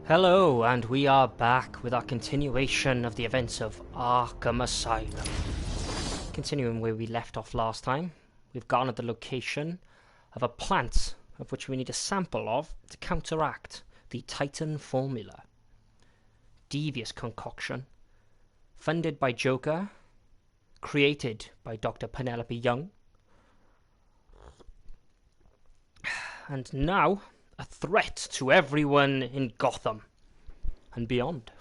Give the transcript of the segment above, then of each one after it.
Hello, and we are back with our continuation of the events of Arkham Asylum. Continuing where we left off last time, we've gone at the location of a plant of which we need a sample of to counteract the Titan formula. Devious concoction, funded by Joker, created by Dr. Penelope Young, and now a threat to everyone in Gotham and beyond.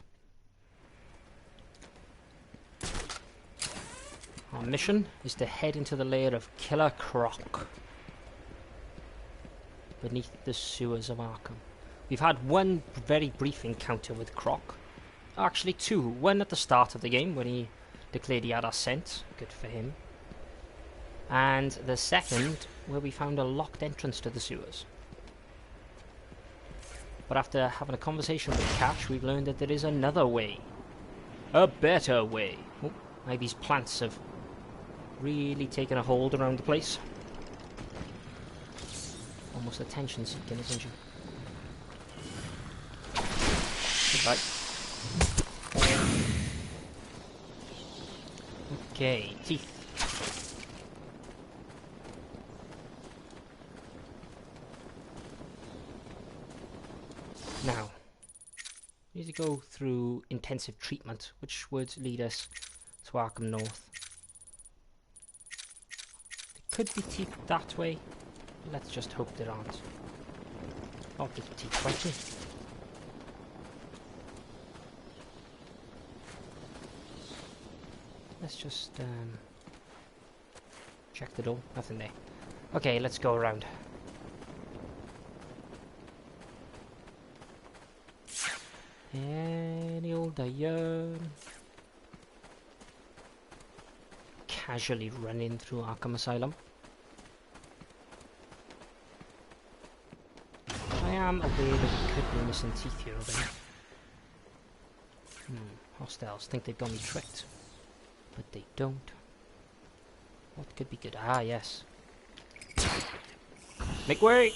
Our mission is to head into the lair of Killer Croc beneath the sewers of Arkham. We've had one very brief encounter with Croc. Actually two. One at the start of the game when he declared he had our scent. Good for him. And the second where we found a locked entrance to the sewers. But after having a conversation with Cash, we've learned that there is another way. A better way. Oh, now these plants have really taken a hold around the place. Almost attention seeking, isn't she? Goodbye. Okay, teeth. Now, we need to go through intensive treatment, which would lead us to Arkham North. There could be teeth that way. Let's just hope there aren't. Oh, there's teeth right here. Let's just check the door. Nothing there. Okay, let's go around. Any old iron. Casually running through Arkham Asylum. I am aware that we could be missing teeth here or there. Hostiles think they've got me tricked. But they don't. What could be good? Ah, yes. Make way!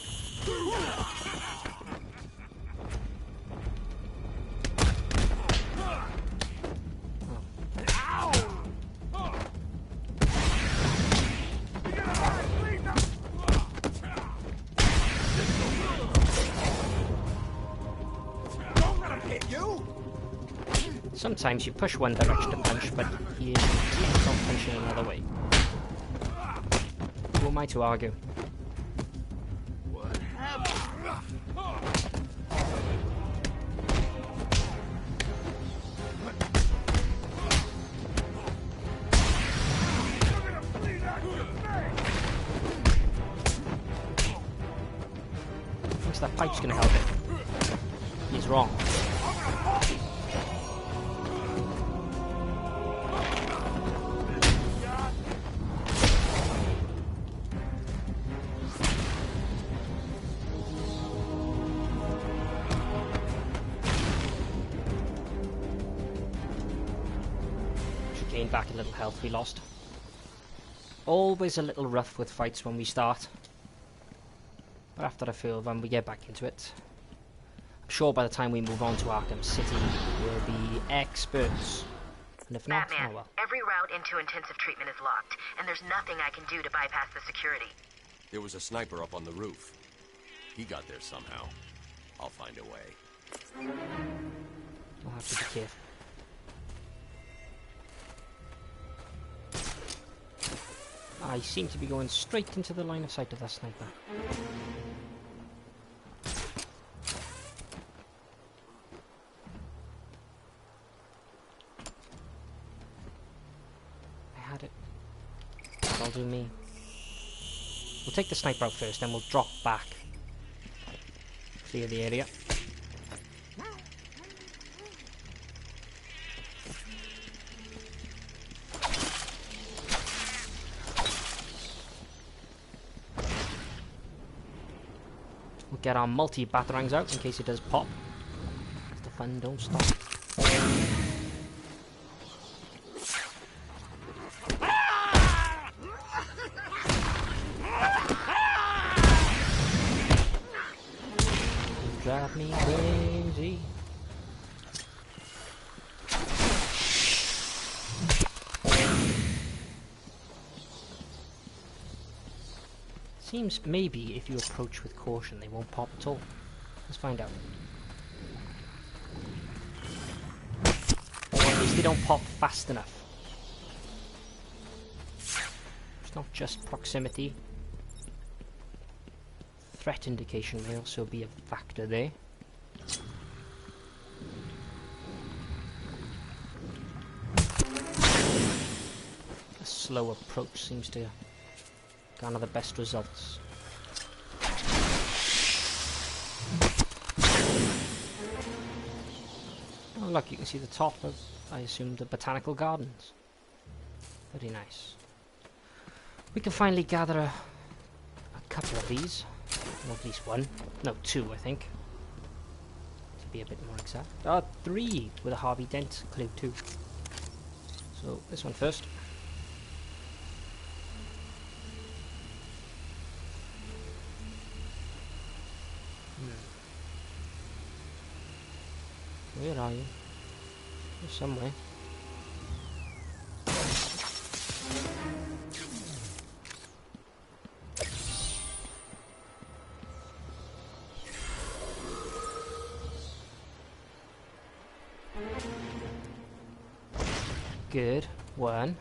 Sometimes you push one direction to punch, but he is intent on punching another way. Who am I to argue? What happened? Thinks that pipe's gonna help it. He's wrong. Back a little health we lost. Always a little rough with fights when we start, but after a few of them we get back into it. I'm sure by the time we move on to Arkham City we'll be experts, and if not, Batman, oh well. Every route into intensive treatment is locked, and there's nothing I can do to bypass the security. There was a sniper up on the roof. He got there somehow. I'll find a way. I'll have to be careful. I seem to be going straight into the line of sight of that sniper. I had it. That'll do me. We'll take the sniper out first, then we'll drop back. Clear the area. We'll get our multi-batarangs out in case it does pop. The fun don't stop. drive me crazy. Seems maybe if you approach with caution they won't pop at all. Let's find out. Or at least they don't pop fast enough. It's not just proximity. Threat indication may also be a factor there. A slow approach seems to garner the best results. Oh look, you can see the top of, I assume, the botanical gardens. Very nice. We can finally gather a couple of these. Or at least one. No, two, I think. To be a bit more exact. Ah, three with a Harvey Dent clue too. So, this one first. Where are you? You're somewhere. Good. One.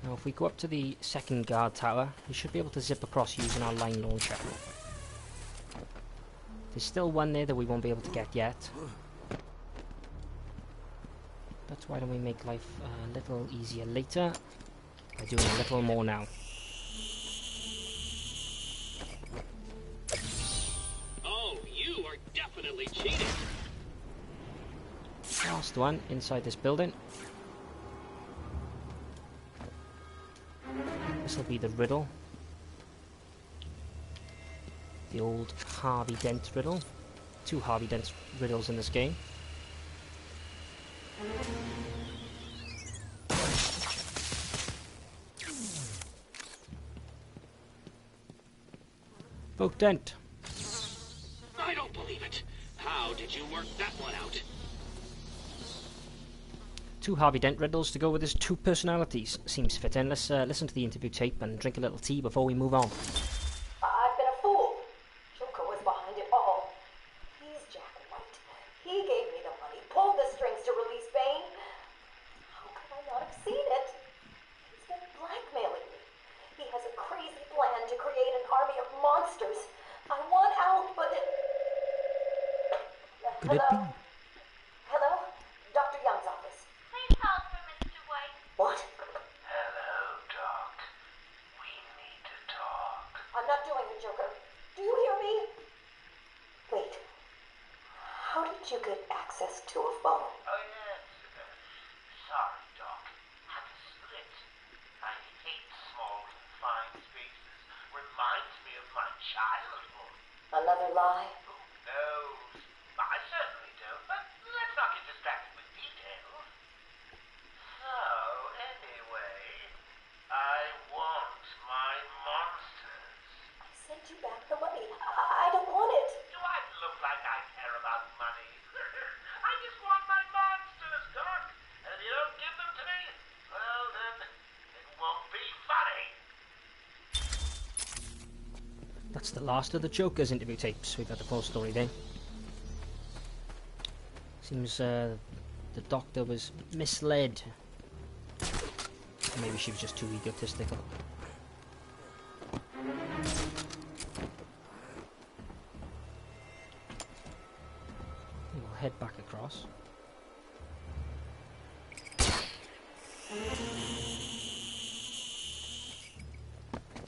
Now if we go up to the second guard tower, we should be able to zip across using our line launcher. There's still one there that we won't be able to get yet. But why don't we make life a little easier later by doing a little more now. Oh, you are definitely cheating. Last one inside this building. This will be the riddle. The old Harvey Dent riddle. Two Harvey Dent riddles in this game. Vote Dent. I don't believe it. How did you work that one out? Two Harvey Dent riddles to go with his two personalities. Seems fitting. Let's listen to the interview tape and drink a little tea before we move on. I've been a fool. Joker was behind it all. He's Jack White. He gave me the money, pulled the strings to release Bane. How could I not have seen it? He's been blackmailing me. He has a crazy plan to create an army of monsters. I want out, but... Could it be? Hello? Dr. Young's office. Please hold for Mr. White. What? Hello, Doc. We need to talk. I'm not doing it, Joker. Do you hear me? Wait. How did you get access to a phone? Oh, yes. Sorry, Doc. Had to split. I hate small, confined spaces. Reminds me of my childhood. Another lie? Who knows? I certainly don't, but let's not get distracted with details. So, anyway, I want my monsters. I sent you back the money. I don't want it. Do I look like I care about money? I just want my monsters, Doc. And if you don't give them to me, well, then it won't be funny. That's the last of the Joker's interview tapes. We've got the full story there. Seems the doctor was misled. Or maybe she was just too egotistical. We'll head back across.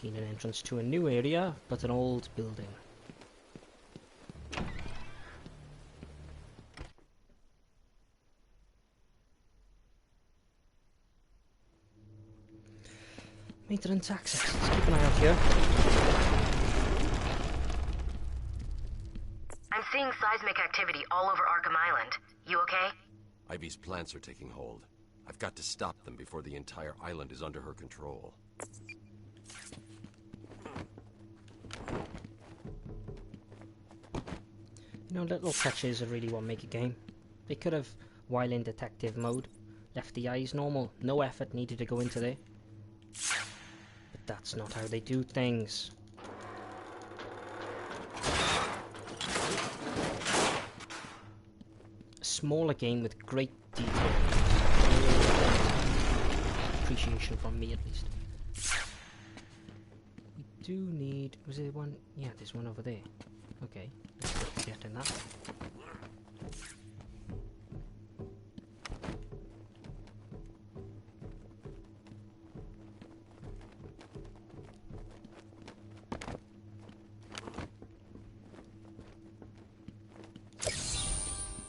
Gain an entrance to a new area, but an old building. Maintenance access. Let's keep an eye out here. I'm seeing seismic activity all over Arkham Island. You okay? Ivy's plants are taking hold. I've got to stop them before the entire island is under her control. You know, little touches are really what make a game. They could have, while in detective mode, left the eyes normal. No effort needed to go into there. But That's not how they do things. A smaller game with great detail. Appreciation from me, at least. We do need... Was there one? Yeah, there's one over there. Okay, let's get in that.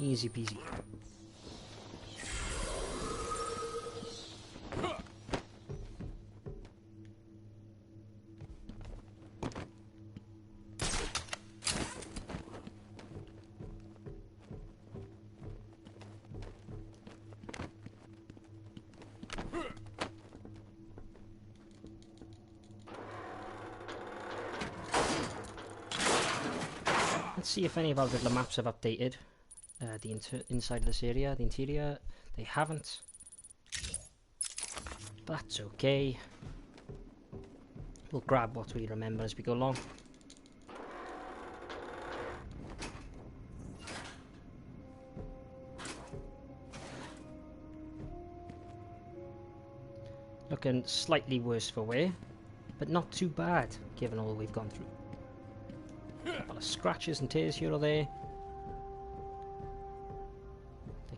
Easy peasy. Let's see if any of our little maps have updated. The inside of this area, the interior, they haven't. That's okay. We'll grab what we remember as we go along. Looking slightly worse for wear, but not too bad given all we've gone through. A couple of scratches and tears here or there.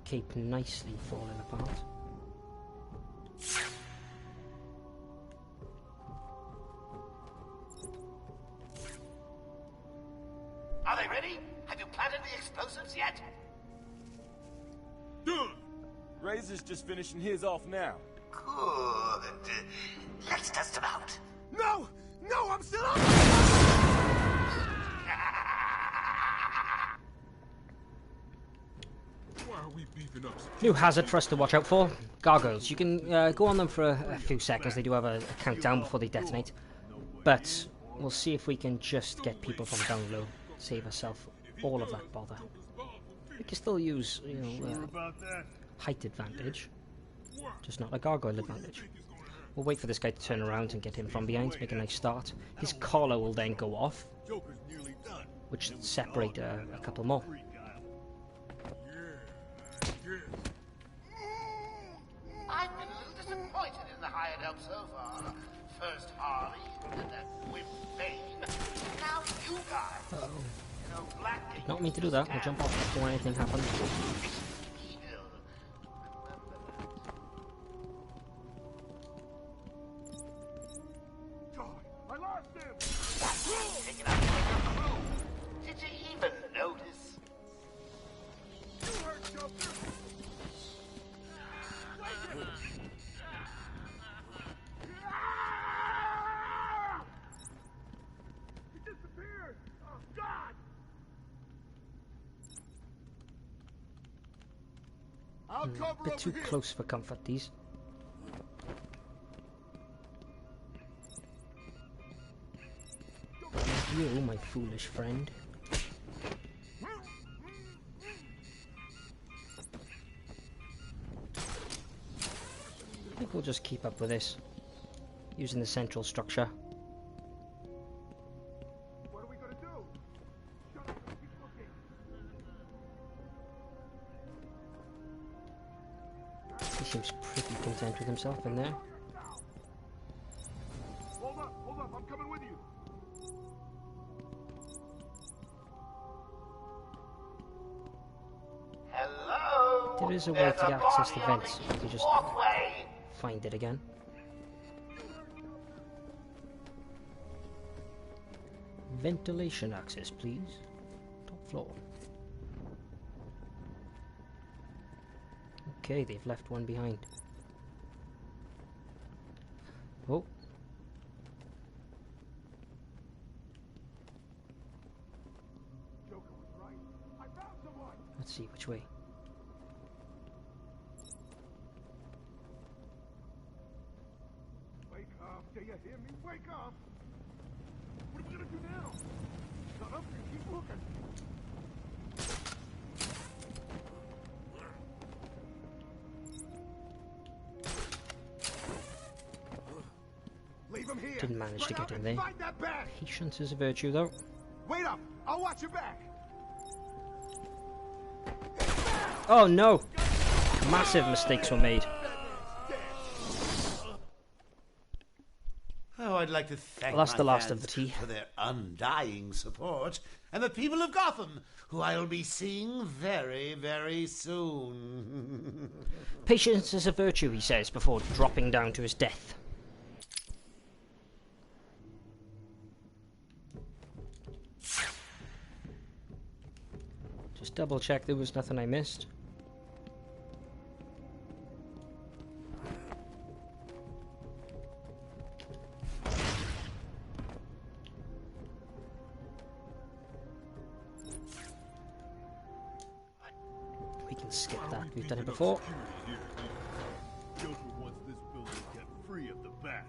Cape nicely falling apart. Are they ready? Have you planted the explosives yet? Done! Razor's just finishing his off now. Good. Let's test them out. No! No, I'm still up! New hazard for us to watch out for. Gargoyles. You can go on them for a few seconds. They do have a countdown before they detonate. But we'll see if we can just get people from down low. Save ourselves all of that bother. We can still use, you know, height advantage. Just not a gargoyle advantage. We'll wait for this guy to turn around and get him from behind to make a nice start. His collar will then go off, which should separate a couple more. I've been a little disappointed in the hired help so far. First Harley, and then Whip Bane. Now you guys. Uh-oh. You know, Black Did not mean to do that. I'll jump off before anything happens. Evil. I lost him! Taking out the crew. Did you even notice? You hurt, Joker! He disappeared! Oh, God! I'll cover A bit too over here. close for comfort, these. You, my foolish friend. I think we'll just keep up with this, using the central structure. What are we gonna do? Shut up and keep looking. He seems pretty content with himself in there. Hold up, I'm coming with you. Hello? There is a way There's to access the body on vents. the You just walkway. find it again. Ventilation access, please. Top floor. Okay, they've left one behind. Oh. Joker was right. I found someone. Let's see which way. Wake up. Do you hear me? Wake up. What are we gonna do now? Shut up and keep looking. Leave him here. here. Didn't manage to Spread get out in and there. find that bag. Patience is a virtue, though. Wait up. I'll watch your back. Oh no! Massive mistakes were made. Oh, I'd like to thank Well, that's my the last of fans the tea. for their undying support, and the people of Gotham, who I'll be seeing very, very soon. Patience is a virtue, he says, before dropping down to his death. Just double check there was nothing I missed. We can skip that, we've done it before. Joker wants this building kept free of the bat.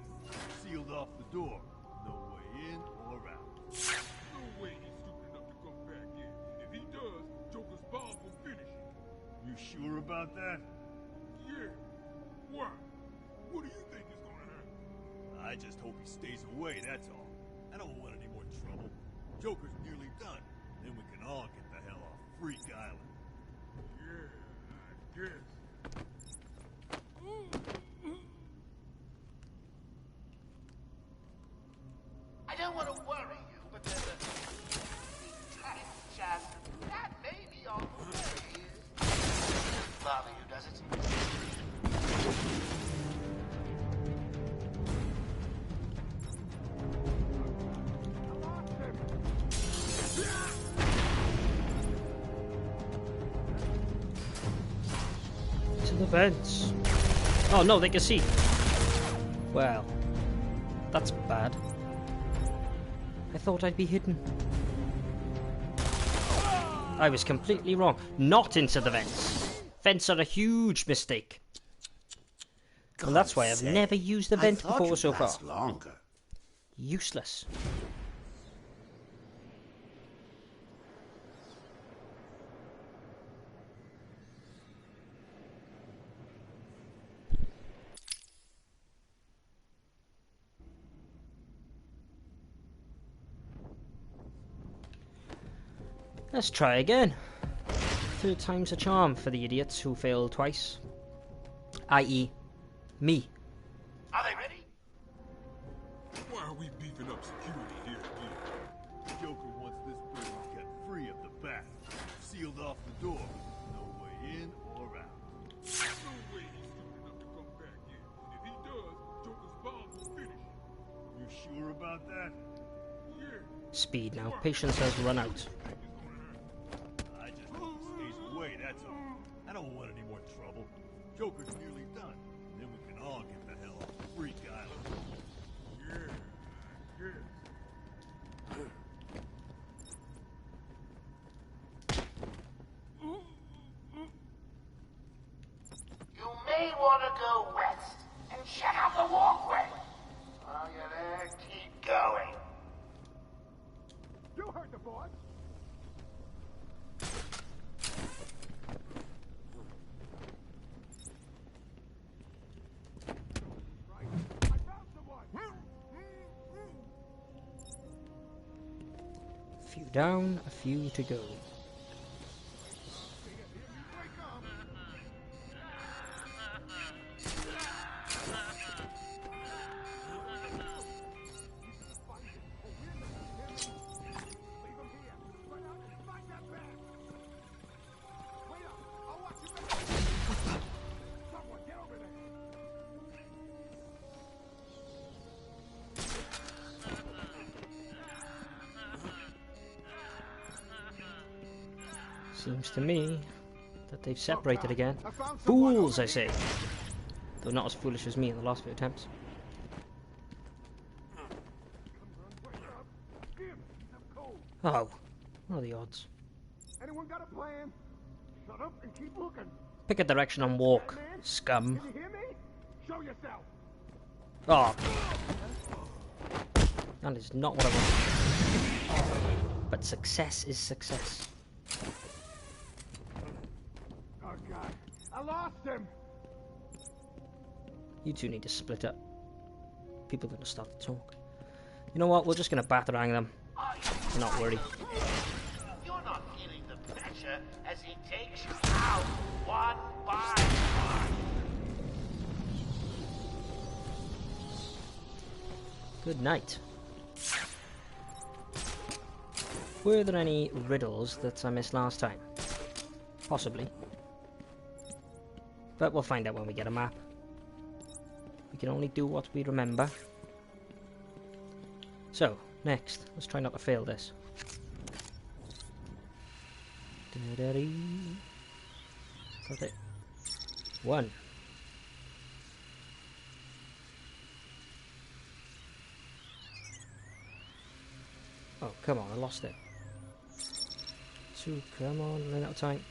Sealed off the door. No way in or out. No way he's stupid enough to come back in. If he does, Joker's bomb will finish him. You sure about that? Yeah. Why? What do you think is gonna happen? I just hope he stays away, that's all. I don't want any more trouble. Joker's nearly done. Then we can all get the hell off Freak Island. Yeah, I guess. I don't want to worry you, but there's a tiny chance that may be all the way. Bother you, does it? To the vents. Oh no, they can see. Well, that's bad. I thought I'd be hidden. I was completely wrong. Not into the vents. Vents are a huge mistake. And that's why I've never used the vent before so far. Longer. Useless. Let's try again. Third time's a charm for the idiots who failed twice. I.e. me. Are they ready? Why are we beefing up security here again? Joker wants this building kept free of the bat. Sealed off the door. No way in or out. No way he's stupid enough to come back in. If he does, Joker's bomb will finish him. You sure about that? Yeah. Speed now. Patience has run out. I just hope he stays away, that's all. I don't want any more trouble. Joker's nearly done. Then we can all get the hell off Freak Island. Yeah, You may want to go west and check out the walkway. While you're there, keep going. You heard the boss. I found someone. A few down, a few to go. Seems to me that they've separated again. Fools, I say. Though not as foolish as me in the last few attempts. Oh, what are the odds? Anyone got a plan? Shut up and keep looking. Pick a direction and walk, scum. Can you hear me? Show yourself. Oh. That is not what I want. But success is success. Oh God, I lost him. You two need to split up. people are going to start to talk. You know what? We're just going to batarang them. Not worry. You're not feeling the pressure as he takes you out one by one. Good night. Were there any riddles that I missed last time? Possibly. But we'll find out when we get a map. We can only do what we remember. So, next, let's try not to fail this. Got it. 1. Oh, come on, I lost it. 2, come on, run out of time.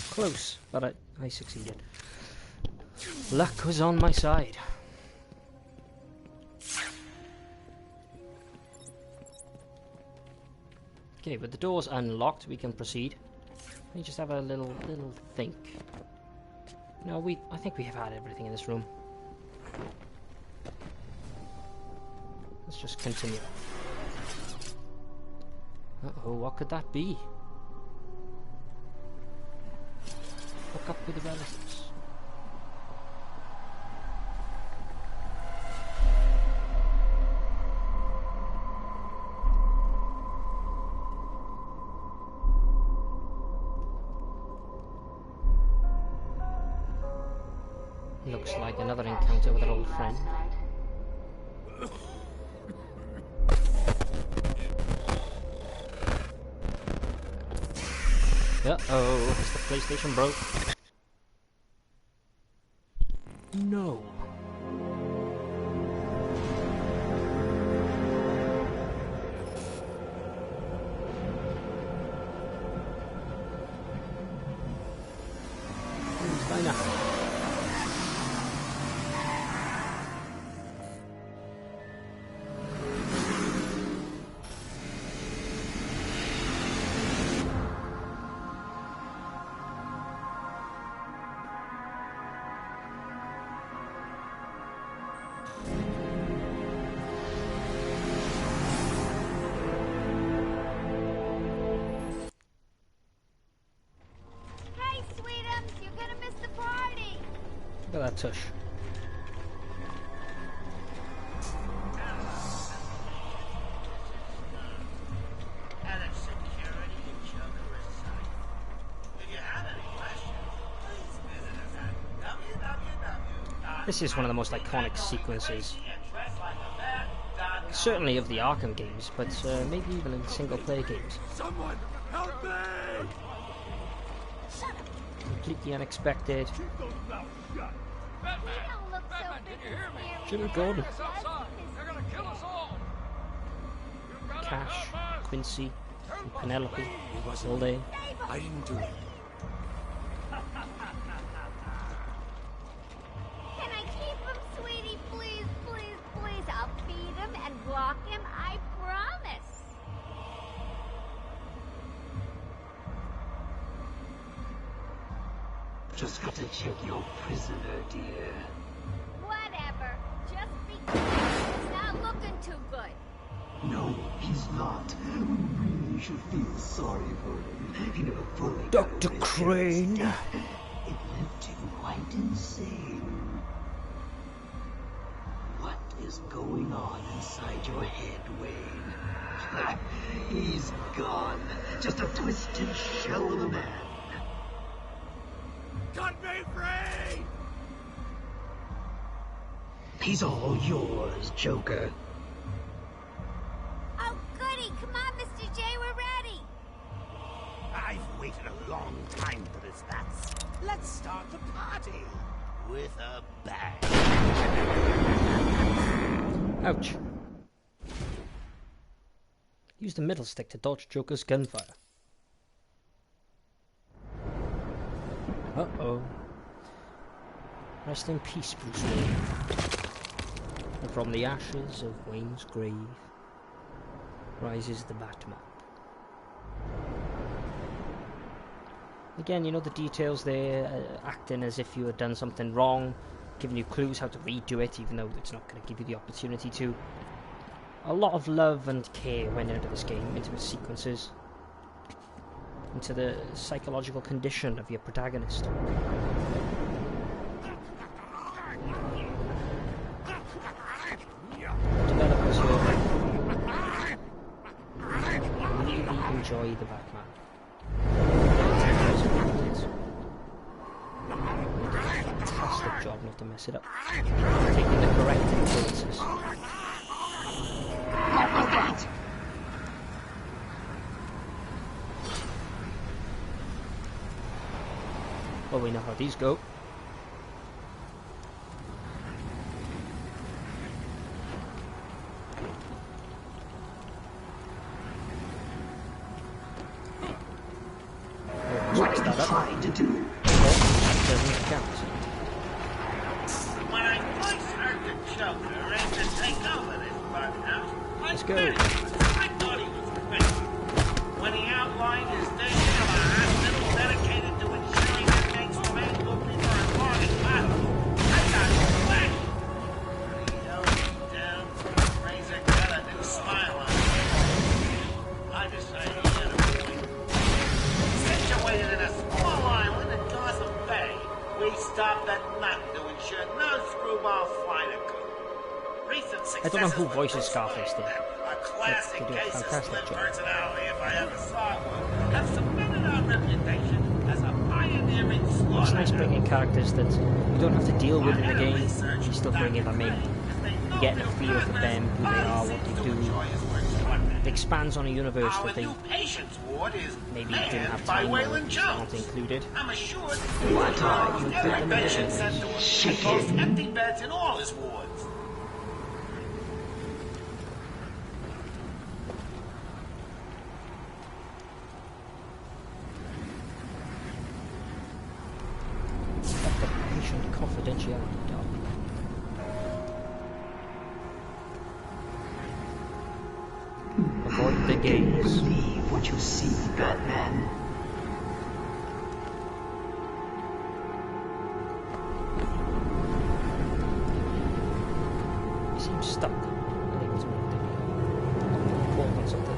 Close, but I succeeded. Luck was on my side. Okay, with the doors unlocked, we can proceed. Let me just have a little think. No, I think we have had everything in this room. Let's just continue. Uh-oh, what could that be? Hook up with the relatives. Looks like another encounter with an old friend. Uh-oh, is the PlayStation broke? No. Look at that tush. This is one of the most iconic sequences, certainly of the Arkham games, but maybe even in single-player games. Someone help me! Completely unexpected. Keep those mouths shut. Jimmy Gordon, Cash, Quincy, and Penelope, all day. I didn't do it. Can I keep him, sweetie? Please, please, please. I'll feed him and walk him, I promise. Just got to check your prisoner, dear. Whatever. Just be careful. He's not looking too good. No, he's not. We really should feel sorry for him. He never fully Dr. Crane. It left him quite insane. What is going on inside your head, Wayne? He's gone. Just a twisted shell of a man. Cut me free! He's all yours, Joker. Oh, goody. Come on, Mr. J. We're ready. I've waited a long time for this, Bats. Let's start the party with a bang. Ouch. Use the middle stick to dodge Joker's gunfire. Uh-oh. Rest in peace, Bruce Wayne. And from the ashes of Wayne's grave rises the Batmop. Again, you know, the details there, acting as if you had done something wrong, giving you clues how to redo it, even though it's not going to give you the opportunity to. A lot of love and care went into this game, into the sequences, into the psychological condition of your protagonist. The developers here really enjoy the Batman. Fantastic job not to mess it up. Taking the correct influences. What was that? Well, we know how these go. What are you trying to do? Doesn't count. When I first heard the Joker aimed to take over this bughouse, Let's go. I thought he was crazy. When he outlined his vision of a hospital dedicated to ensuring inmates remain open for as long as possible, I got flesh. He held me down, Razor got a new smile on his face. I decided he had a point. Situated in a small island in Gotham Bay, we stopped at nothing to ensure no screwball flight occurred. Recent I don't know who successes voices with Scarface Bruce there. Wayne, a classic They do a case of fantastic split job. personality if I ever saw one, have cemented our reputation as a pioneering It's slaughterhouse. nice bringing characters that you don't have to deal with in the game, you still bringing them in. You get a feel for them, who they are, what they do. It expands on a universe Our that they new patients ward is maybe didn't have manned by time or Waylon aren't Jones. included. I'm assured What are you every doing? patient sent to us Chicken. boasts empty beds in all his wards. Respect the patient confidentiality, dog. Avoid the gaze. Believe what you see, Batman. He seems stuck. Unable to move. Pulled on something.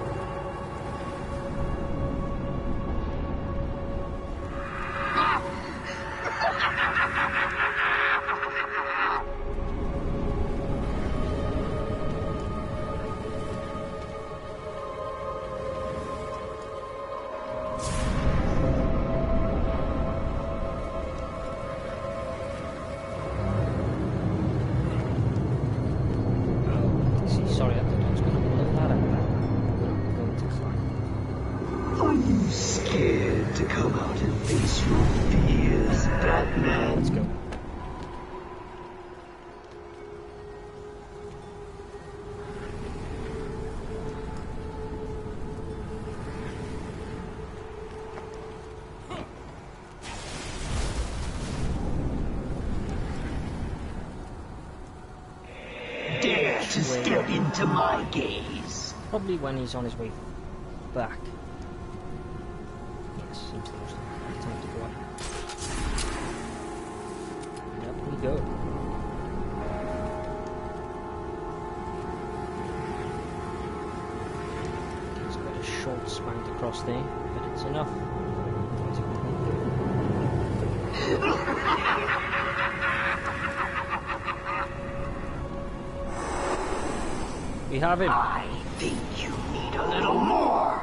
Sorry, I thought I was going to blow that out. I'm going to climb. Are you scared to come out and face your fears, Batman? Let's go. Dare to step into my gaze. Probably when he's on his way back. Yes, seems the most likely time to go up. And up we go. It's quite a short span to cross there, but it's enough. We have him. I think you need a little more.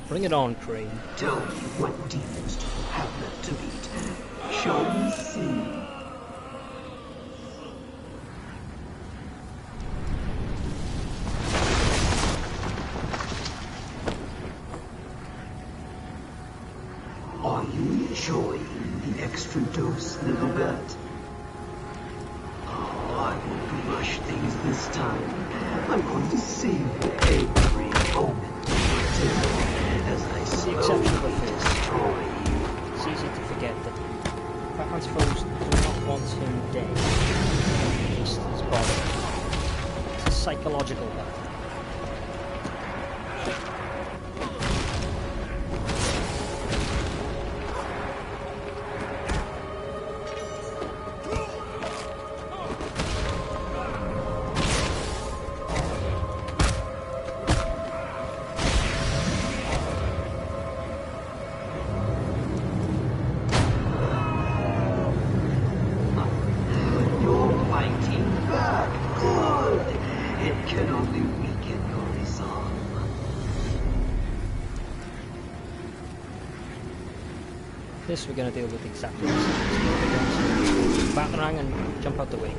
Bring it on, Crane. Tell me what demons do you have left to beat? Show me see. Are you enjoying the extra dose, little gut? Oh, I won't rush things this time. I'm going to savor every moment as I slowly destroy you. It's easy to forget that Batman's foes do not want him dead. At least his body. It's a psychological battle. can only weaken your resolve. This we're going to deal with exactly the same. Batarang and jump out the way.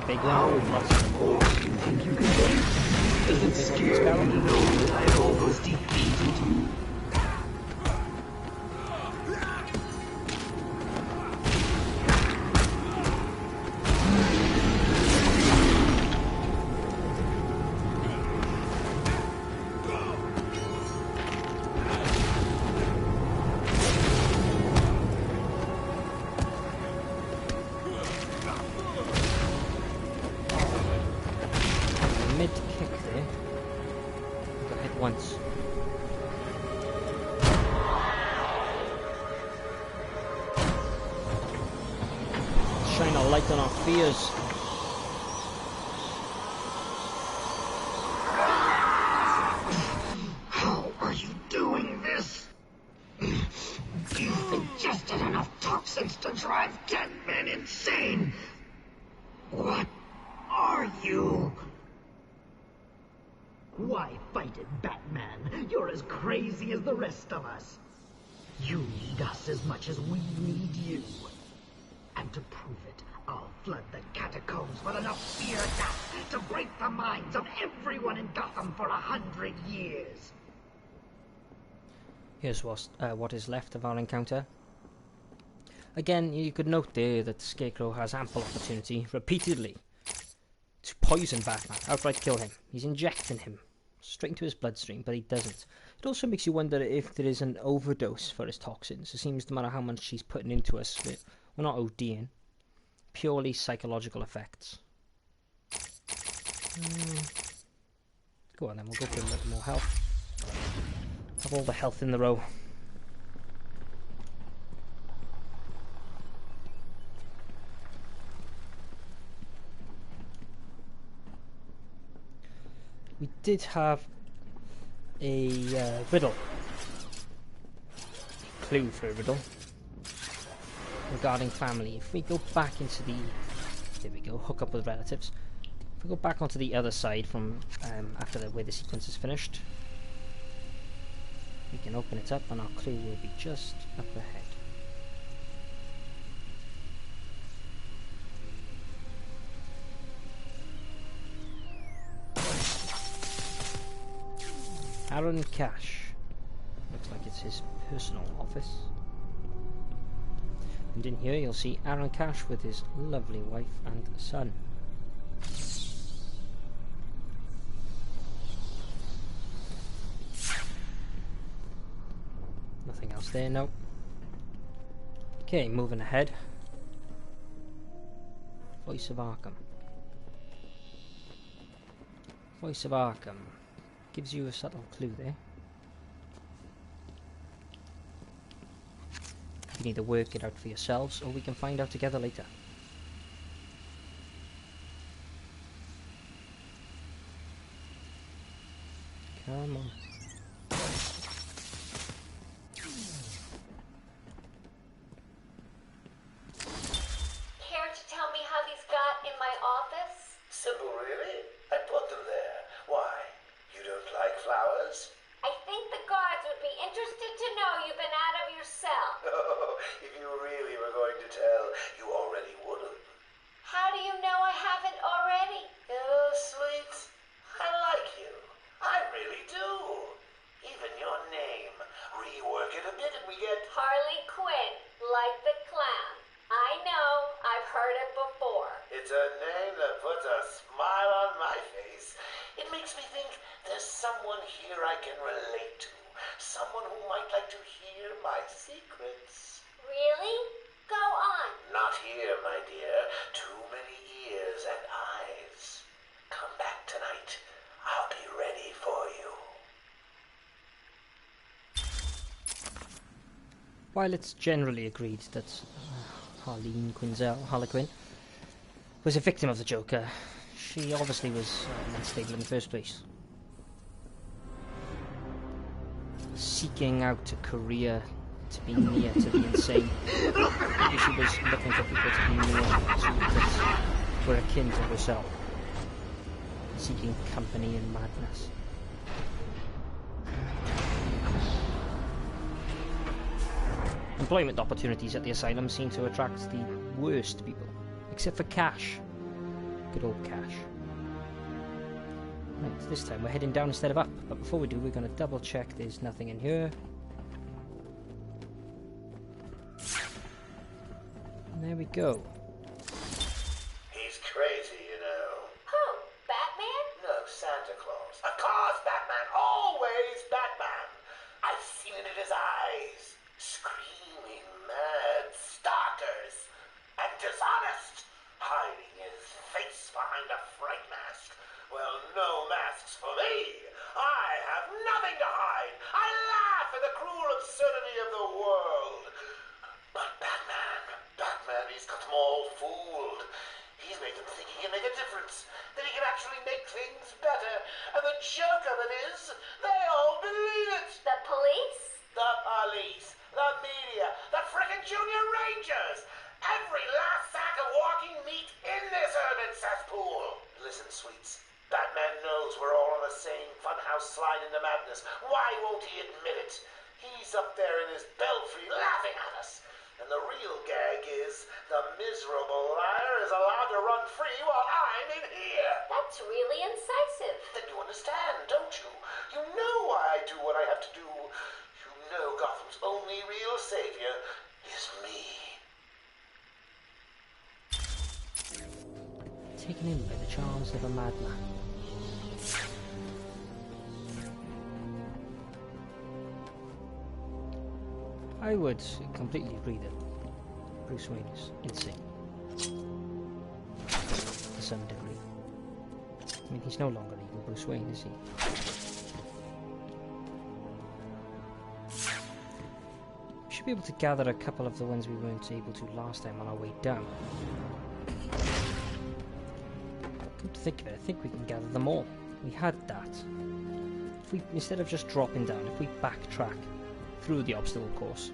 Big How much more do you think you can take? Does it scare you to know that I almost defeated you? Mid-kick there. Got hit once. Shine a light on our fears. How are you doing this? You've ingested enough toxins to drive 10 men insane. What are you? Why fight it, Batman? You're as crazy as the rest of us. You need us as much as we need you. And to prove it, I'll flood the catacombs with enough fear gas to break the minds of everyone in Gotham for 100 years. Here's what is left of our encounter. Again, you could note there that Scarecrow has ample opportunity, repeatedly, to poison Batman, outright kill him. He's injecting him straight into his bloodstream, but he doesn't. It also makes you wonder if there is an overdose for his toxins. It seems no matter how much he's putting into us, we're not ODing. Purely psychological effects. Go on then, we'll go for a little more health. Have all the health in the row. We did have a riddle. A clue for a riddle. Regarding family. If we go back into the... There we go, hook up with relatives. If we go back onto the other side from after where the sequence is finished, we can open it up and our clue will be just up ahead. Aaron Cash. Looks like it's his personal office. And in here you'll see Aaron Cash with his lovely wife and son. Nothing else there, no. Okay, moving ahead. Voice of Arkham. Voice of Arkham. Gives you a subtle clue there. You can either work it out for yourselves, or we can find out together later. Come on. Care to tell me how these got in my office? Simple, really? I put them there. Why? You don't like flowers? I think the guards would be interested to know you've been out of your cell. Oh, if you really were going to tell, you already would have. How do you know I haven't already? Oh, sweet. I like you. I really do. Even your name. Rework it a bit and we get... Harley Quinn, like the clown. I know, I've heard it before. It's a name that puts a smile on my face. It makes me think there's someone here I can relate to. Someone who might like to hear my secrets. Really? Go on. Not here, my dear. Too many ears and eyes. Come back tonight. I'll be ready for you. While it's generally agreed that Harleen Harley Quinn was a victim of the Joker, she obviously was unstable in the first place. seeking out a career to be near to the insane. Maybe she was looking for people to be near to that were akin to herself, seeking company in madness. Employment opportunities at the asylum seem to attract the worst people, except for Cash. Good old Cash. Right, this time we're heading down instead of up, but before we do, we're going to double check there's nothing in here. And there we go. He's crazy, you know. Who? Batman? No, Santa Claus. Of course, Batman. Always Batman. I've seen it in his eyes. Screaming mad stalkers. And dishonest. Hiding his face behind a fright mask. Well, no masks for me. I have nothing to hide. I laugh at the cruel absurdity of the world. But Batman, he's got them all fooled. He's made them think he can make a difference, that he can actually make things better. And the joke of it is, they all believe it. The police? The police, the media, the frickin' junior rangers. Every last sack of walking meat in this urban cesspool. Listen, sweets. Batman knows we're all on the same funhouse slide into madness. Why won't he admit it? He's up there in his belfry laughing at us. And the real gag is, the miserable liar is allowed to run free while I'm in here. That's really incisive. Then you understand, don't you? You know why I do what I have to do. You know Gotham's only real savior is me. Taken in by the charms of a madman. I would completely agree that Bruce Wayne is insane. To some degree. I mean, he's no longer even Bruce Wayne, is he? We should be able to gather a couple of the ones we weren't able to last time on our way down. Come to think of it, I think we can gather them all. We had that. If we, instead of just dropping down, if we backtrack through the obstacle course,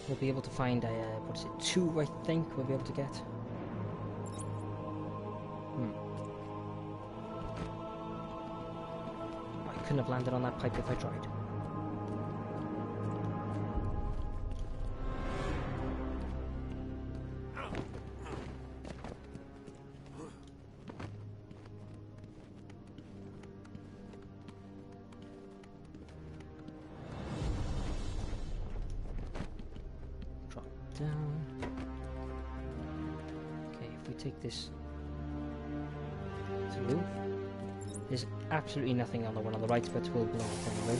we'll be able to find, what is it, 2 I think we'll be able to get. I couldn't have landed on that pipe if I tried. Down. Okay, if we take this through, there's absolutely nothing on the one on the right, but we'll blow it anyway.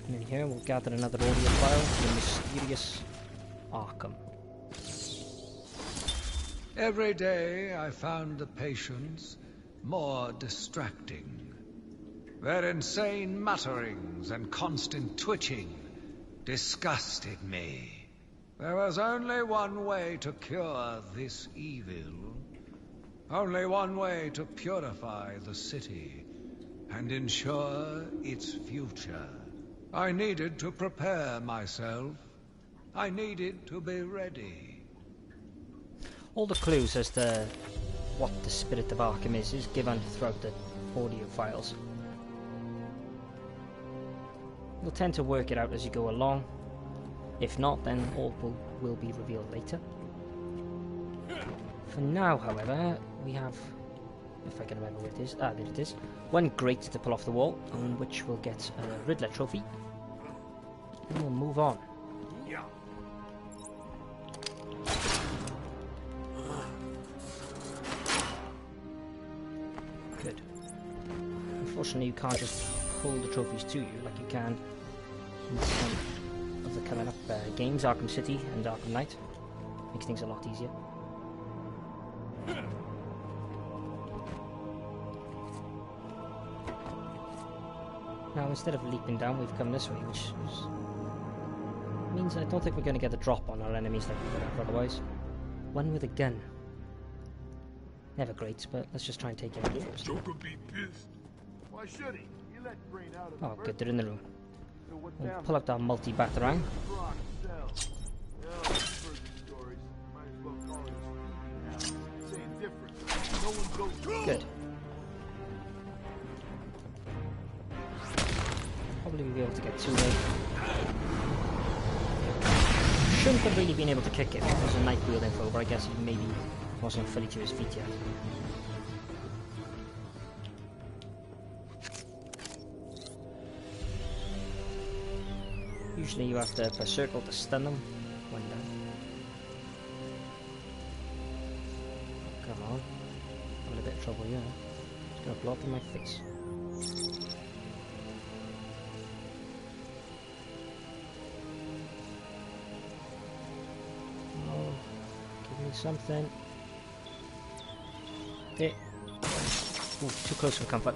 And in here we'll gather another audio file from the mysterious Arkham. Every day I found the patients more distracting. Their insane mutterings and constant twitching disgusted me. There was only one way to cure this evil. Only one way to purify the city and ensure its future. I needed to prepare myself. I needed to be ready. All the clues as to what the spirit of Arkham is given throughout the audio files. You'll tend to work it out as you go along. If not, then all will be revealed later. For now, however, we have, if I can remember where it is, there it is, one grate to pull off the wall, on which we'll get a Riddler trophy. Then we'll move on. Good. Unfortunately, you can't just pull the trophies to you like you can in some of the coming up games, Arkham City and Arkham Knight. Makes things a lot easier. Now, instead of leaping down, we've come this way, which means I don't think we're going to get a drop on our enemies like we would have otherwise. One with a gun. Never great, but let's just try and take it out first. Joker be pissed. Why should he? He let Brain out of Oh, good, they're in the room. So what's We'll down pull out our multi-batarang. Croc cell. Well, you've heard the stories. Might as well call it speaking now. Say it different. No one goes. Good. Probably be able to get 2 there. Shouldn't have really been able to kick it. There's a knife wheel info, but I guess he maybe wasn't fully to his feet yet. Usually you have to press circle to stun them. One down. Come on. I'm in a bit of trouble here. It's gonna blow up in my face. Oh, give me something. There. Ooh, too close for comfort.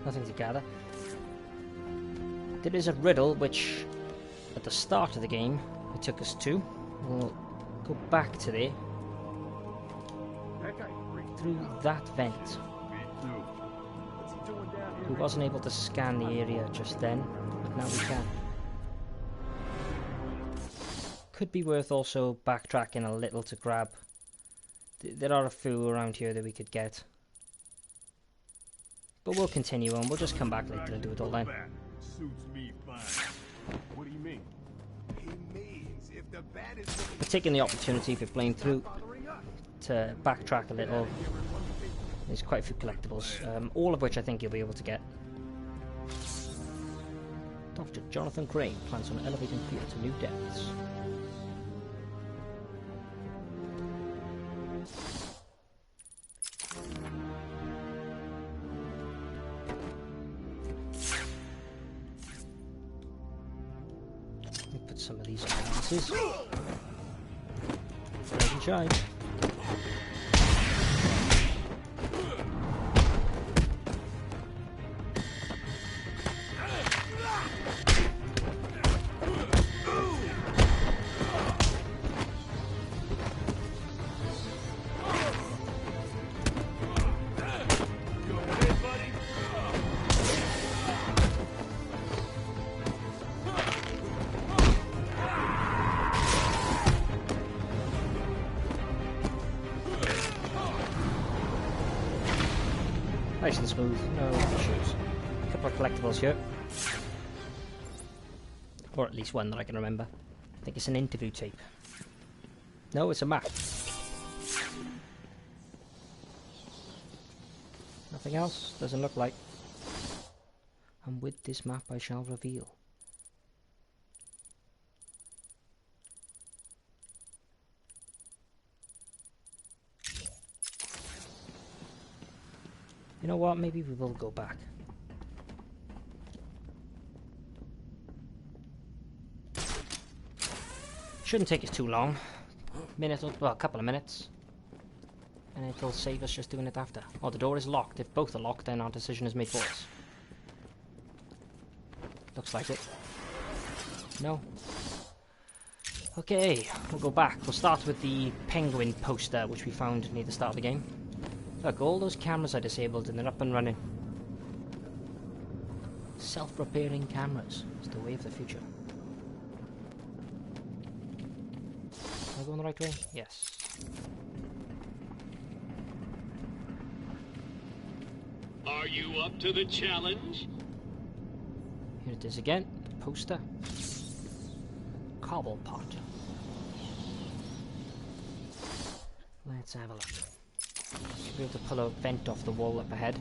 Nothing to gather. There is a riddle which, at the start of the game, it took us to. We'll go back to there. Through that vent. We wasn't able to scan the area just then, but now we can. Could be worth also backtracking a little to grab. There are a few around here that we could get. But we'll continue on. We'll just come back later and do it all then. Suits me fine. What do you mean? He means if the bat is We're taking the opportunity if you're playing through to backtrack a little. There's quite a few collectibles, all of which I think you'll be able to get. Dr. Jonathan Crane plans on elevating fear to new depths. Let me put some of these on glasses. Rise and shine. Nice and smooth, no issues. A couple of collectibles here. Or at least one that I can remember. I think it's an interview tape. No, it's a map. Nothing else? Doesn't look like. And with this map I shall reveal. You know what, maybe we will go back. Shouldn't take us too long. Minute or, well, a couple of minutes. And it'll save us just doing it after. Oh, the door is locked. If both are locked, then our decision is made for us. Looks like it. No? Okay, we'll go back. We'll start with the penguin poster, which we found near the start of the game. Look, all those cameras are disabled and they're up and running. Self-repairing cameras. It's the way of the future. Am I going the right way? Yes. Are you up to the challenge? Here it is again. The poster. Cobble pot. Let's have a look. Should be able to pull a vent off the wall up ahead.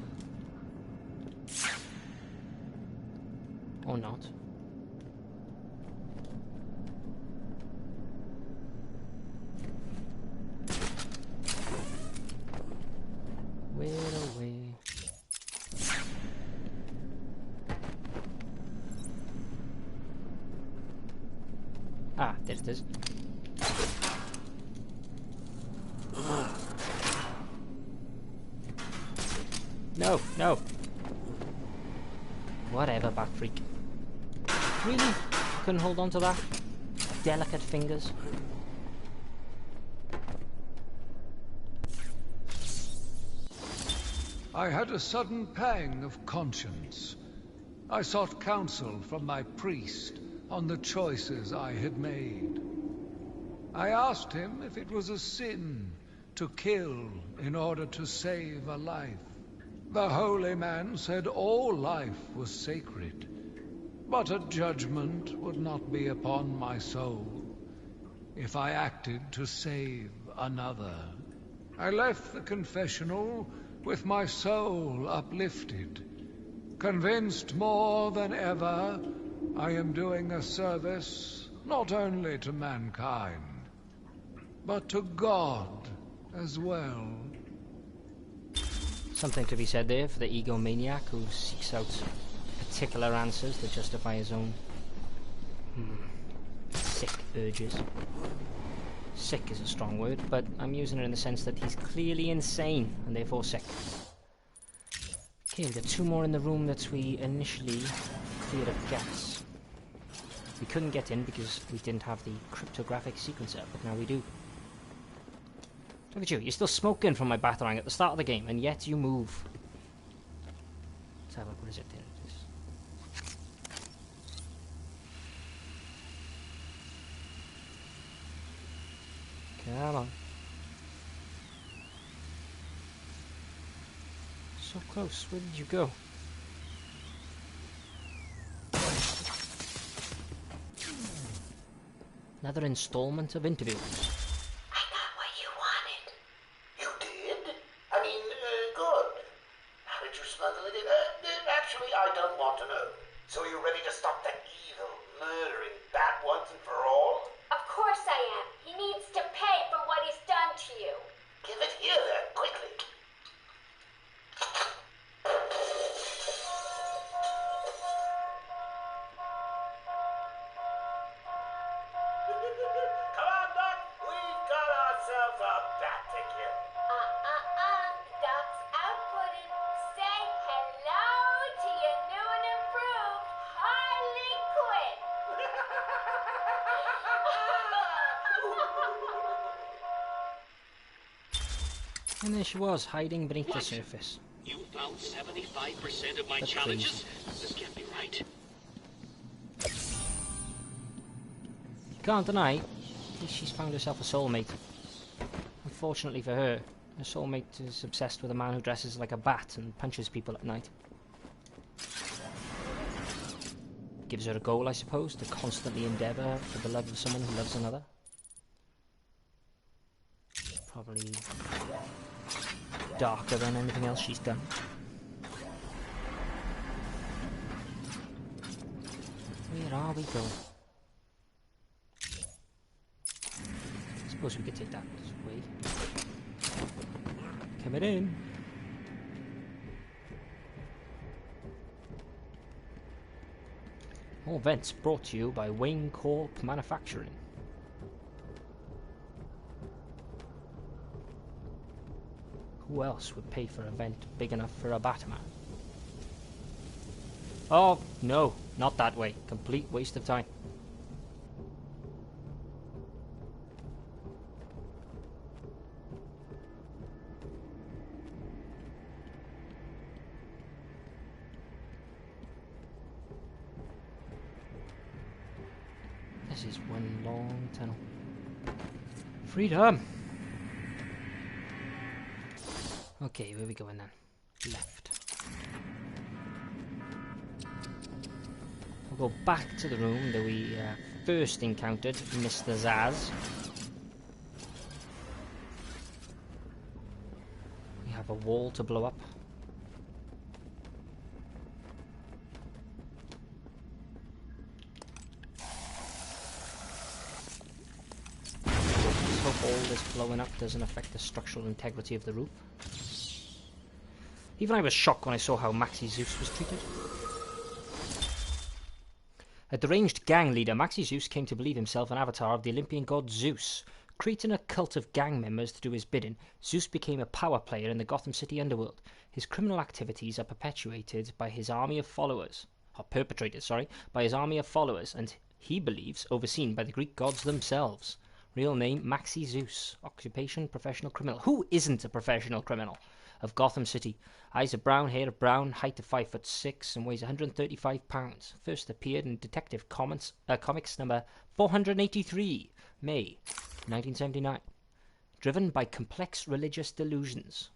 Or not. Where away? Ah, there it is. No, no. Whatever, bat freak. Really? Couldn't hold on to that? Delicate fingers. I had a sudden pang of conscience. I sought counsel from my priest on the choices I had made. I asked him if it was a sin to kill in order to save a life. The holy man said all life was sacred, but a judgment would not be upon my soul if I acted to save another. I left the confessional with my soul uplifted, convinced more than ever I am doing a service not only to mankind, but to God as well. Something to be said there for the egomaniac who seeks out particular answers that justify his own sick urges. Sick is a strong word, but I'm using it in the sense that he's clearly insane and therefore sick. Okay, we've got 2 more in the room that we initially cleared of gas. We couldn't get in because we didn't have the cryptographic sequencer, but now we do. Look at you, you're still smoking from my batarang at the start of the game, and yet you move. Let's have a look, what is it? There it is. Come on. So close, where did you go? Another installment of interviews. I got what you wanted. You did? I mean, good. How did you smuggle it in? Actually, I don't want to know. So you're ready to stop that evil, murdering bat once and for all? Of course I am. He needs to pay for what he's done to you. Give it here then, quickly. Come on, Doc. We've got ourselves a bat to kill. Doc's outputting. Say hello to your new and improved Harley Quinn. And there she was, hiding beneath the surface. You found 75% of my That's challenges? crazy. This can't be right. You can't deny, at least she's found herself a soulmate. Unfortunately for her, her soulmate is obsessed with a man who dresses like a bat and punches people at night. Gives her a goal, I suppose, to constantly endeavour for the love of someone who loves another. Probably darker than anything else she's done. Where are we going? I suppose we could take that way. Coming in. All events brought to you by Wayne Corp Manufacturing. Who else would pay for an event big enough for a Batman? Oh, no, not that way. Complete waste of time. This is one long tunnel. Freedom! Okay, where are we going then? Left. We'll go back to the room that we first encountered Mr. Zaz. We have a wall to blow up. Let's hope all this blowing up doesn't affect the structural integrity of the roof. Even I was shocked when I saw how Maxi Zeus was treated. A deranged gang leader, Maxi Zeus came to believe himself an avatar of the Olympian god Zeus. Creating a cult of gang members to do his bidding, Zeus became a power player in the Gotham City underworld. His criminal activities are perpetuated by his army of followers. perpetrated, by his army of followers, and he believes overseen by the Greek gods themselves. Real name, Maxi Zeus. Occupation, professional criminal. Who isn't a professional criminal? Of Gotham City. Eyes are brown, hair are brown, height of 5'6", and weighs 135 pounds. First appeared in Detective Comics number 483, May 1979. Driven by complex religious delusions.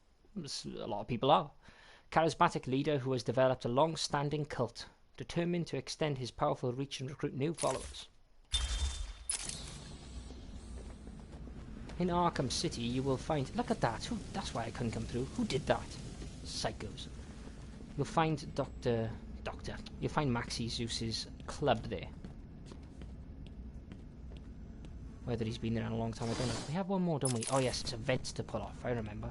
As a lot of people are. Charismatic leader who has developed a long-standing cult, determined to extend his powerful reach and recruit new followers. In Arkham City, you will find... Look at that. That's why I couldn't come through. Who did that? Psychos. You'll find You'll find Maxi Zeus's club there. Whether he's been there in a long time, I don't know. We have one more, don't we? Oh yes, it's events to pull off. I remember.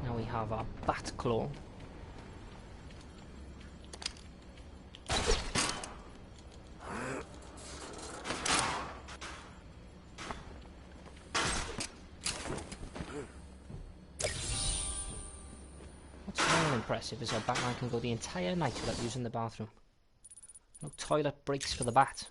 Now we have our bat claw. Impressive is how Batman can go the entire night without using the bathroom. No toilet breaks for the Bat.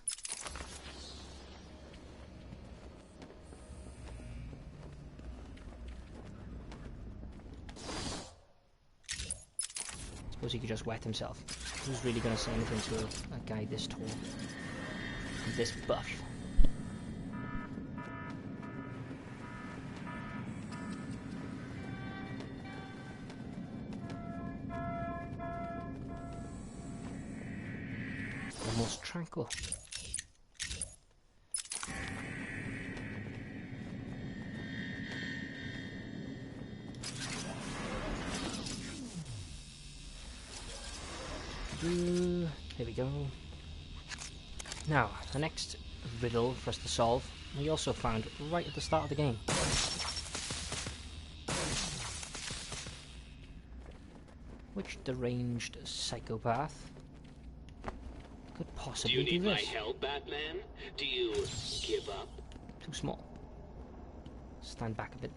Suppose he could just wet himself. Who's really going to say anything to a guy this tall and this buff? Almost tranquil. Here we go. Now, the next riddle for us to solve, we also found right at the start of the game. Which deranged psychopath could possibly do this? Do you need my help, Batman? Do you give up? Too small. Stand back a bit.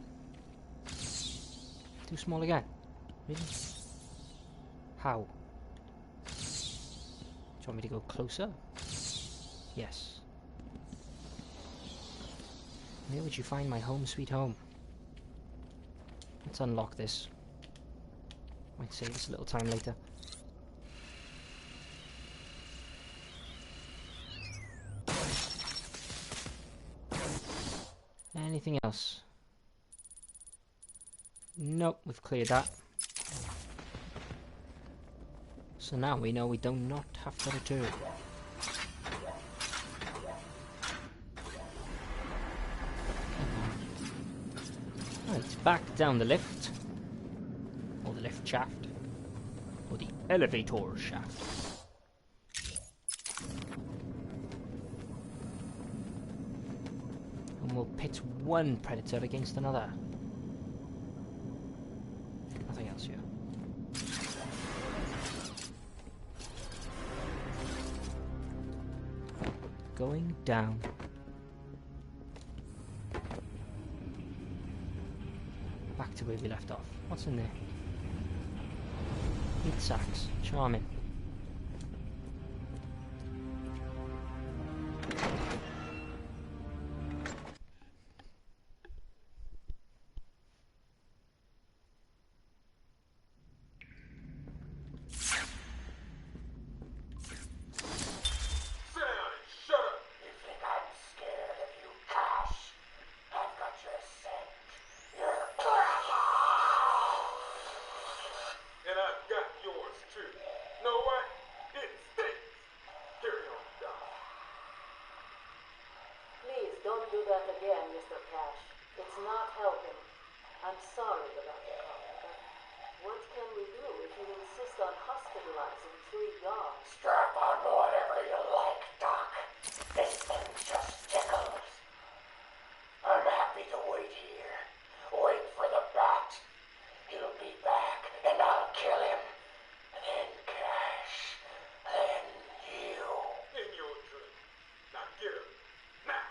Too small again. Really? How? Do you want me to go closer? Yes. Where would you find my home sweet home? Let's unlock this. Might save us a little time later. Anything else? Nope, we've cleared that. So now we know we do not have to return. Right, back down the lift. Or the lift shaft. Or the elevator shaft. And we'll pit one predator against another. Nothing else here. Going down. Back to where we left off. What's in there? Meat sacks. Charming. Strap on whatever you like, Doc. This thing just tickles. I'm happy to wait here. Wait for the Bat. He'll be back, and I'll kill him. Then Cash. Then you. In your dream. Now get him. Now.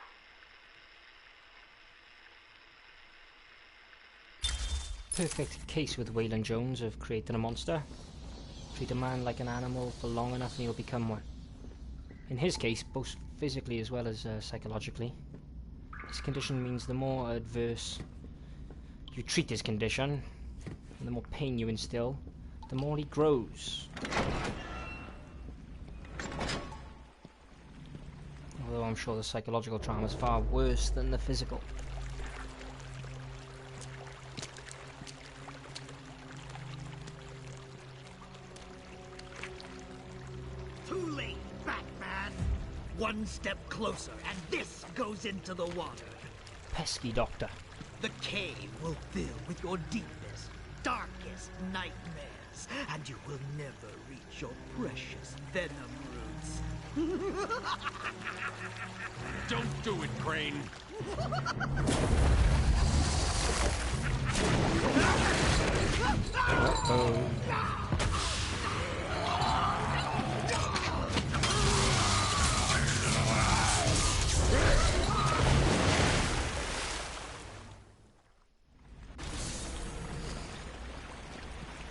Perfect case with Waylon Jones of creating a monster. Treat a man like an animal for long enough and he'll become one. In his case, both physically as well as psychologically. His condition means the more adverse you treat his condition, and the more pain you instill, the more he grows. Although I'm sure the psychological trauma is far worse than the physical. Too late, Batman! One step closer, and this goes into the water. Pesky doctor. The cave will fill with your deepest, darkest nightmares, and you will never reach your precious venom roots. Don't do it, Crane. Uh-oh.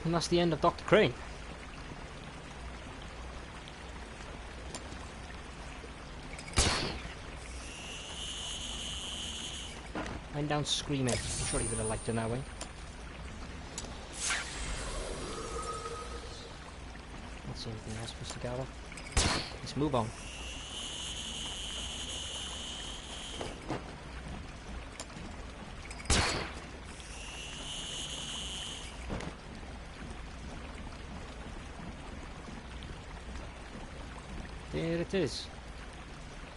And that's the end of Dr. Crane. Went down screaming. I'm sure he would have liked it that way. Not see anything else for us to gather. Let's move on. There it is.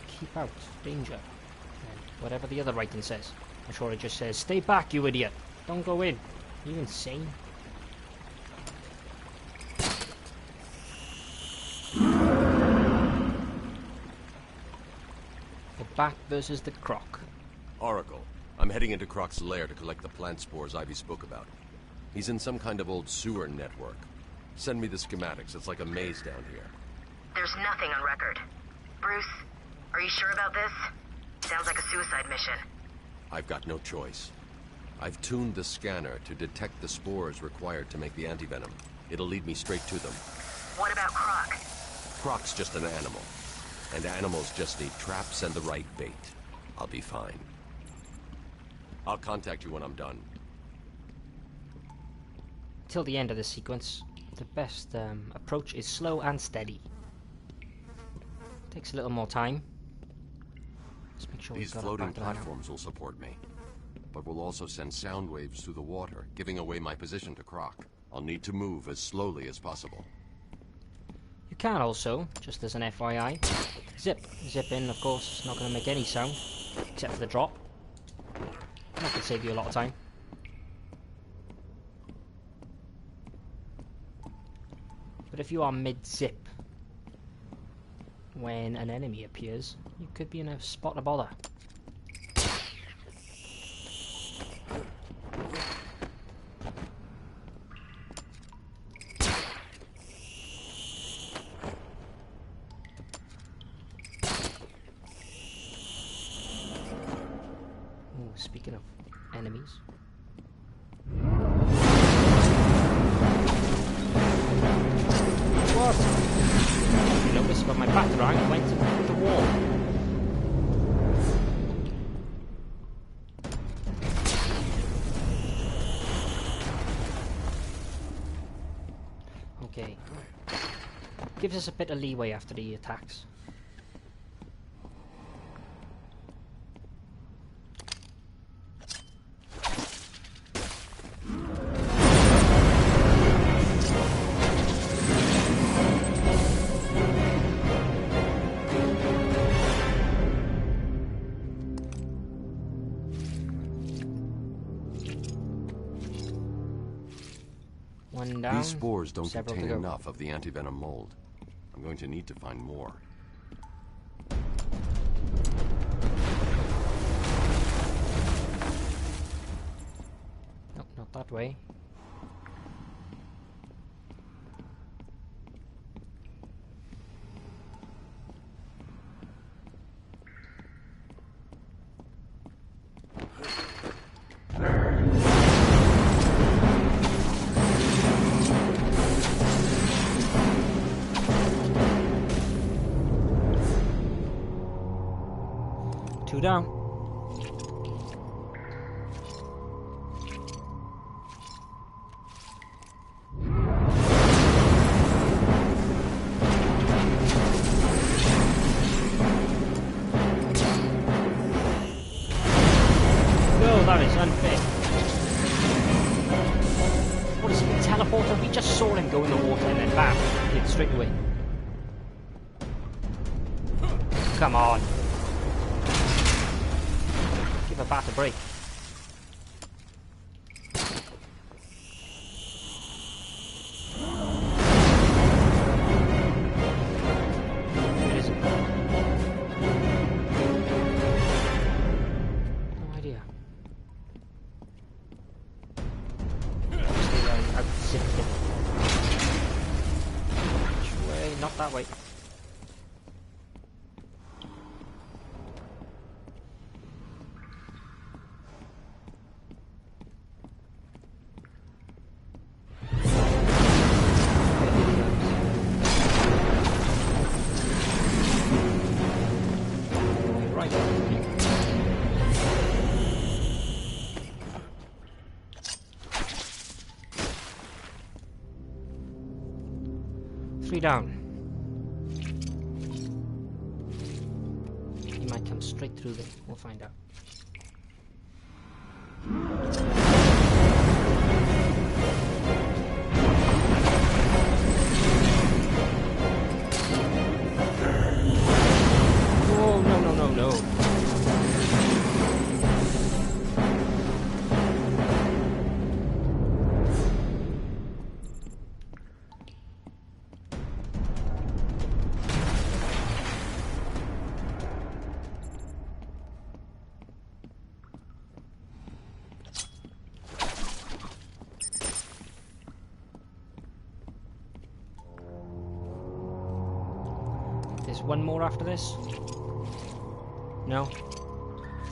Keep out. Danger. And whatever the other writing says. I'm sure it just says, stay back, you idiot. Don't go in. Are you insane? The Bat versus the Croc. Oracle, I'm heading into Croc's lair to collect the plant spores Ivy spoke about. He's in some kind of old sewer network. Send me the schematics. It's like a maze down here. There's nothing on record. Bruce, are you sure about this? Sounds like a suicide mission. I've got no choice. I've tuned the scanner to detect the spores required to make the antivenom. It'll lead me straight to them. What about Croc? Croc's just an animal. And animals just need traps and the right bait. I'll be fine. I'll contact you when I'm done. Till the end of the sequence, the best approach is slow and steady. Takes a little more time. Let's make sure These floating platforms will support me, but will also send sound waves through the water, giving away my position to Croc. I'll need to move as slowly as possible. You can also, just as an FYI, zip. Zip in, of course, it's not going to make any sound, except for the drop. That could save you a lot of time. But if you are mid-zip, when an enemy appears, you could be in a spot of bother. Ooh, speaking of enemies. What? You noticed, but my background went through the wall. Okay. Gives us a bit of leeway after the attacks. One down. These spores don't contain enough of the antivenom mold. I'm going to need to find more. Nope, not that way. down. No, that is unfair. What is he, a teleporter? We just saw him go in the water and then bam, hit straight away. Come on. Give a bat a break. Where is it? No idea. Which way? Not that way. Down. He might come straight through there. We'll find out. Whoa, no, no, no, no. One more after this? No?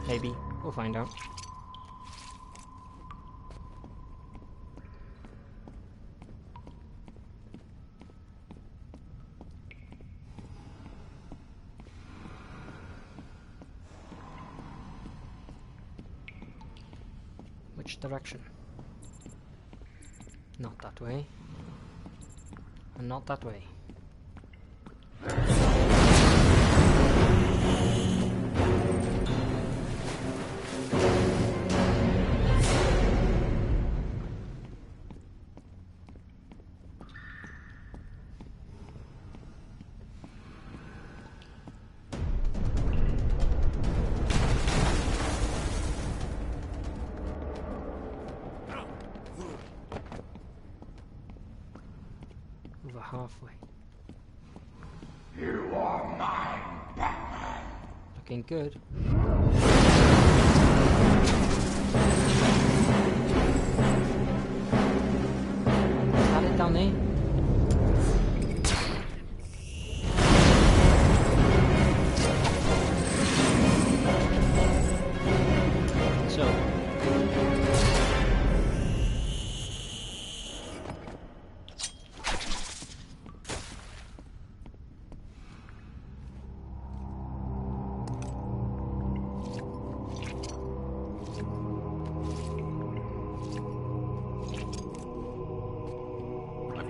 Maybe. We'll find out. Which direction? Not that way. And not that way. Halfway. You are mine, Batman. Looking good. Is that it down there?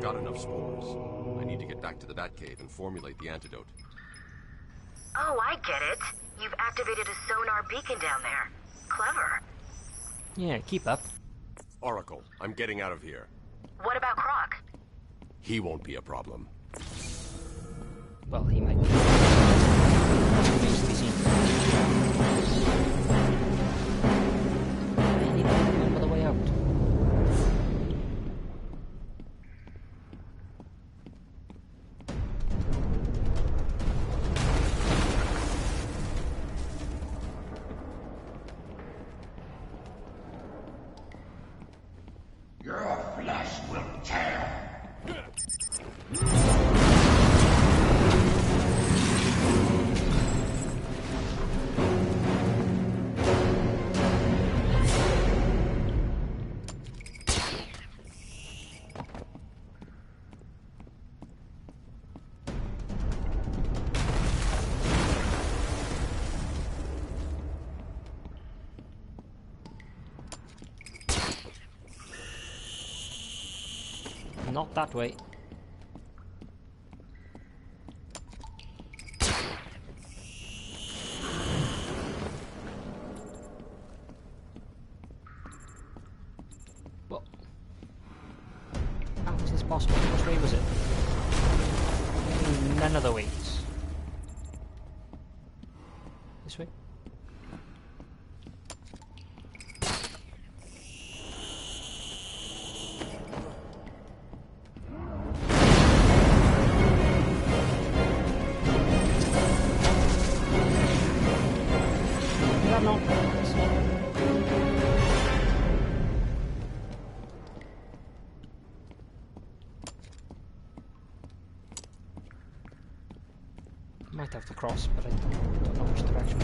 Got enough spores. I need to get back to the Batcave and formulate the antidote. Oh, I get it. You've activated a sonar beacon down there. Clever. Yeah, keep up. Oracle, I'm getting out of here. What about Croc? He won't be a problem. Well, he might be. Remains to be seen. I need to remember the way out. Your flesh will tear. Not that way. Well, how was this possible? Which way was it? None of the ways. This way? Might have to cross, but I don't know which direction.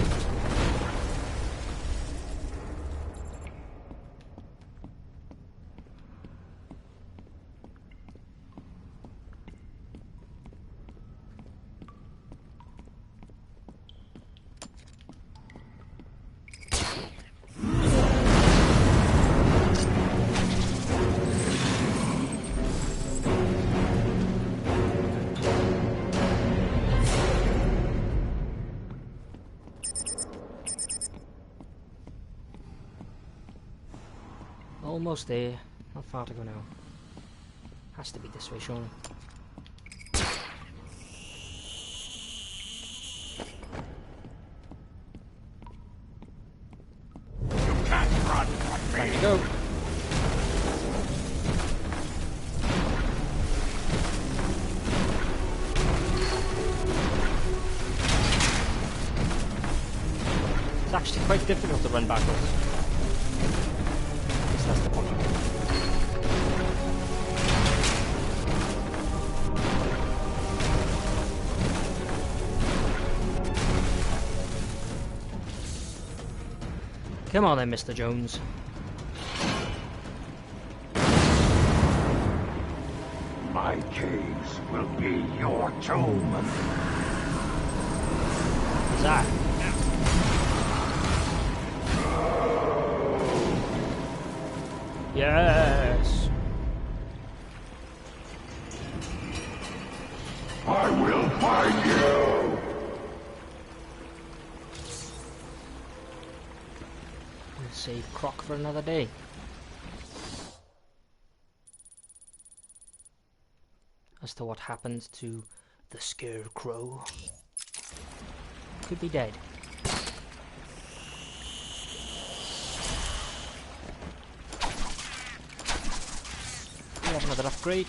Almost there. Not far to go now. Has to be this way, surely. You can't run from me. Time to go. It's actually quite difficult to run backwards. That's the point. Come on then, Mr. Jones. My caves will be your tomb. Zach. Yes. I will find you. We'll save Croc for another day. As to what happened to the Scarecrow, could be dead. We have another upgrade.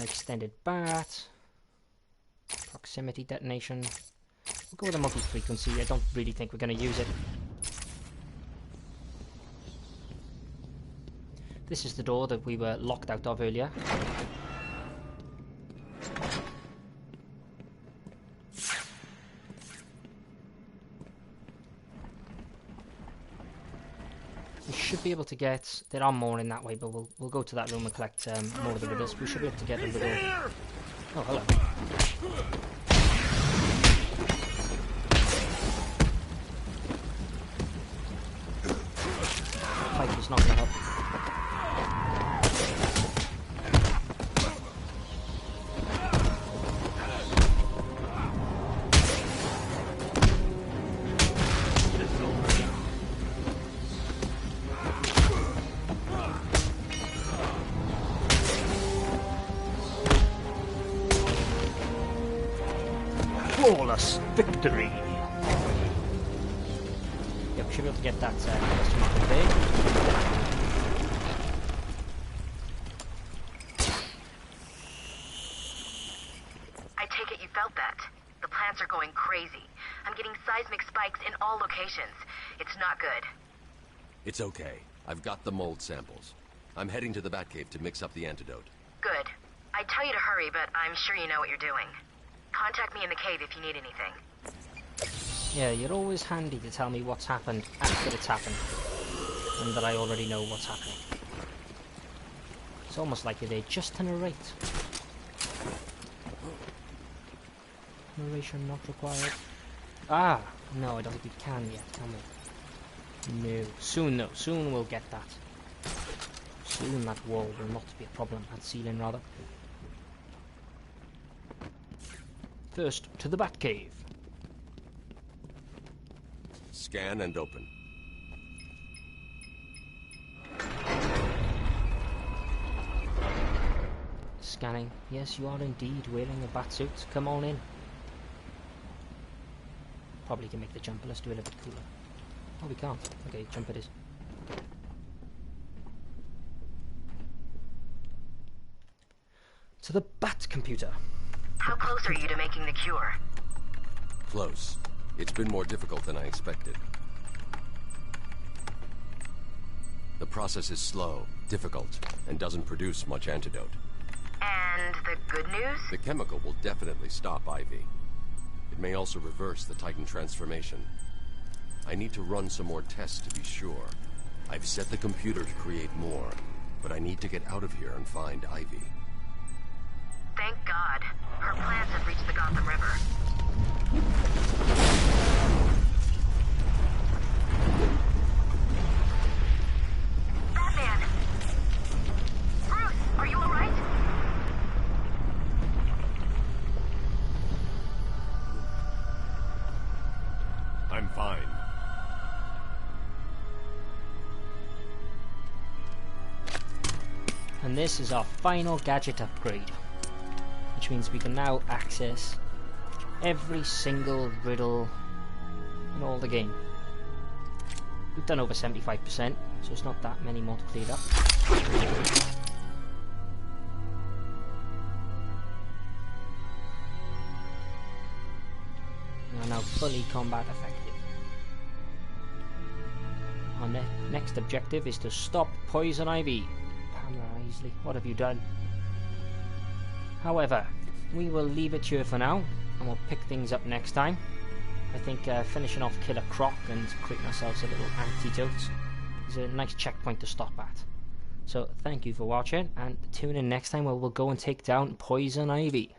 Extended bat. Proximity detonation. We'll go with a multi-frequency. I don't really think we're going to use it. This is the door that we were locked out of earlier. We should be able to get... There are more in that way, but we'll go to that room and collect more of the riddles. We should be able to get a riddle. Oh, hello. Pipe is not going to help. Flawless victory! Yeah, we should be able to get that question mark there. I take it you felt that. The plants are going crazy. I'm getting seismic spikes in all locations. It's not good. It's okay. I've got the mold samples. I'm heading to the Batcave to mix up the antidote. Good. I'd tell you to hurry, but I'm sure you know what you're doing. Contact me in the cave if you need anything. Yeah, you're always handy to tell me what's happened after it's happened. And that I already know what's happening. It's almost like you're there just to narrate. Narration not required. Ah! No, I don't think we can yet, can we? No. Soon though. Soon we'll get that. soon that wall will not be a problem, that ceiling rather. First, to the Batcave. Scan and open. Scanning. Yes, you are indeed wearing a bat suit. Come on in. Probably can make the jump, but let's do it a little bit cooler. Oh, we can't. Okay, jump it is. To the Bat computer. How close are you to making the cure? Close. It's been more difficult than I expected. The process is slow, difficult, and doesn't produce much antidote. And the good news? The chemical will definitely stop Ivy. It may also reverse the Titan transformation. I need to run some more tests to be sure. I've set the computer to create more, but I need to get out of here and find Ivy. Thank God. Her plans have reached the Gotham River. Batman! Bruce, are you alright? I'm fine. And this is our final gadget upgrade, which means we can now access every single riddle in all the game. We've done over 75%, so it's not that many more to clear up. We are now fully combat effective. Our next objective is to stop Poison Ivy. Pamela Isley, what have you done? However, we will leave it here for now, and we'll pick things up next time. I think finishing off Killer Croc and creating ourselves a little antidote is a nice checkpoint to stop at. So thank you for watching, and tune in next time where we'll go and take down Poison Ivy.